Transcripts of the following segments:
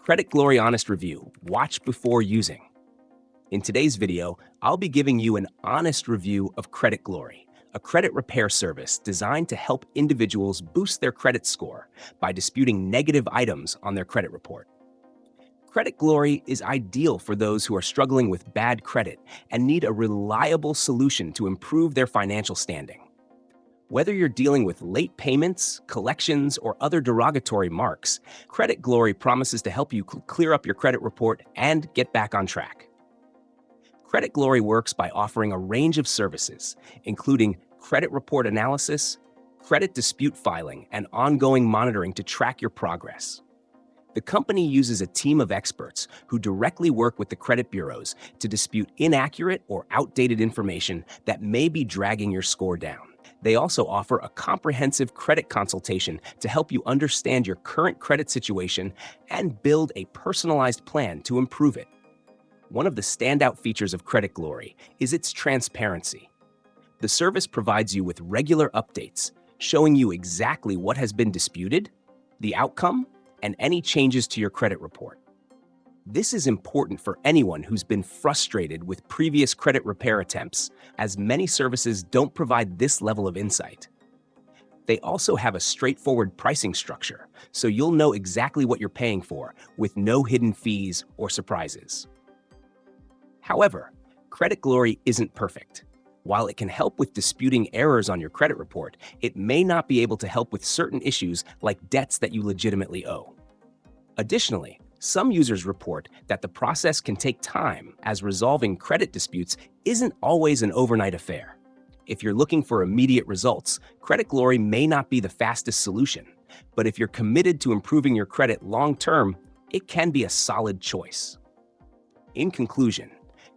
Credit Glory Honest Review. Watch before using. In today's video, I'll be giving you an honest review of Credit Glory, a credit repair service designed to help individuals boost their credit score by disputing negative items on their credit report. Credit Glory is ideal for those who are struggling with bad credit and need a reliable solution to improve their financial standing. Whether you're dealing with late payments, collections, or other derogatory marks, Credit Glory promises to help you clear up your credit report and get back on track. Credit Glory works by offering a range of services, including credit report analysis, credit dispute filing, and ongoing monitoring to track your progress. The company uses a team of experts who directly work with the credit bureaus to dispute inaccurate or outdated information that may be dragging your score down. They also offer a comprehensive credit consultation to help you understand your current credit situation and build a personalized plan to improve it. One of the standout features of Credit Glory is its transparency. The service provides you with regular updates, showing you exactly what has been disputed, the outcome, and any changes to your credit report. This is important for anyone who's been frustrated with previous credit repair attempts, as many services don't provide this level of insight. They also have a straightforward pricing structure, so you'll know exactly what you're paying for with no hidden fees or surprises. However, Credit Glory isn't perfect. While it can help with disputing errors on your credit report, it may not be able to help with certain issues like debts that you legitimately owe. Additionally, some users report that the process can take time, as resolving credit disputes isn't always an overnight affair. If you're looking for immediate results, Credit Glory may not be the fastest solution, but if you're committed to improving your credit long-term, it can be a solid choice. In conclusion,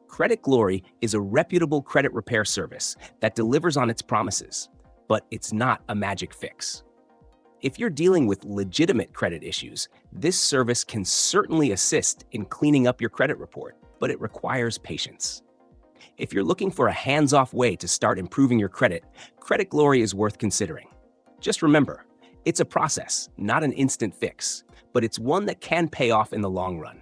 Credit Glory is a reputable credit repair service that delivers on its promises, but it's not a magic fix. If you're dealing with legitimate credit issues, this service can certainly assist in cleaning up your credit report, but it requires patience. If you're looking for a hands-off way to start improving your credit, Credit Glory is worth considering. Just remember, it's a process, not an instant fix, but it's one that can pay off in the long run.